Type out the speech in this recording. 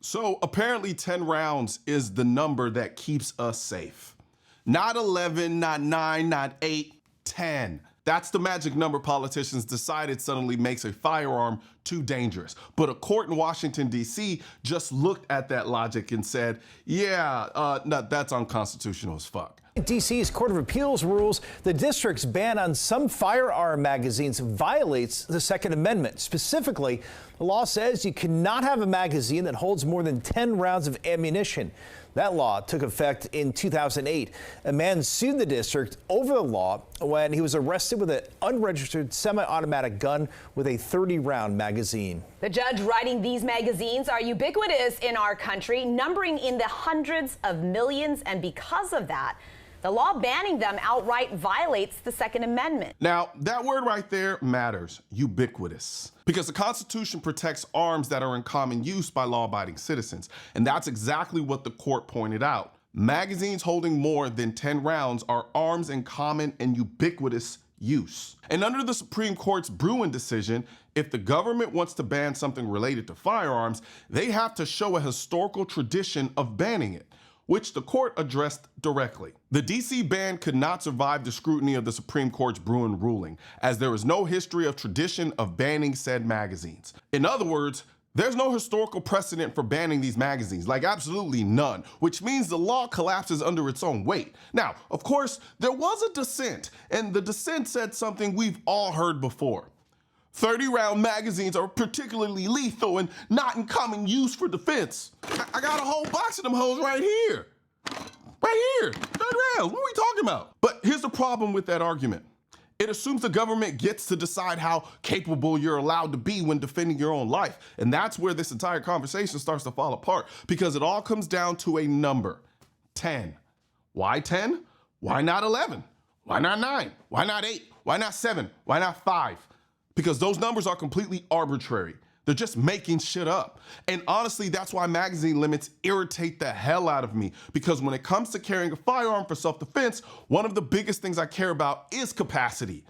So apparently 10 rounds is the number that keeps us safe. Not 11, not 9, not 8, 10. That's the magic number politicians decided suddenly makes a firearm too dangerous. But a court in Washington, D.C. just looked at that logic and said, yeah, no, that's unconstitutional as fuck. D.C.'s Court of Appeals rules the district's ban on some firearm magazines violates the Second Amendment. Specifically, the law says you cannot have a magazine that holds more than 10 rounds of ammunition. That law took effect in 2008. A man sued the district over the law when he was arrested with an unregistered semi-automatic gun with a 30-round magazine. The judge writing these magazines are ubiquitous in our country, numbering in the hundreds of millions, and because of that, the law banning them outright violates the Second Amendment. Now, that word right there matters, ubiquitous, because the Constitution protects arms that are in common use by law-abiding citizens. And that's exactly what the court pointed out. Magazines holding more than 10 rounds are arms in common and ubiquitous use. And under the Supreme Court's Bruin decision, if the government wants to ban something related to firearms, they have to show a historical tradition of banning it, which the court addressed directly. The DC ban could not survive the scrutiny of the Supreme Court's Bruin ruling, as there is no history of tradition of banning said magazines. In other words, there's no historical precedent for banning these magazines, like absolutely none, which means the law collapses under its own weight. Now, of course, there was a dissent, and the dissent said something we've all heard before. 30-round magazines are particularly lethal and not in common use for defense. I got a whole box of them hoes right here. Right here, 30 rounds, what are we talking about? But here's the problem with that argument. It assumes the government gets to decide how capable you're allowed to be when defending your own life. And that's where this entire conversation starts to fall apart, because it all comes down to a number, 10. Why 10? Why not 11? Why not 9? Why not 8? Why not 7? Why not 5? Because those numbers are completely arbitrary. They're just making shit up. And honestly, that's why magazine limits irritate the hell out of me. Because when it comes to carrying a firearm for self-defense, one of the biggest things I care about is capacity.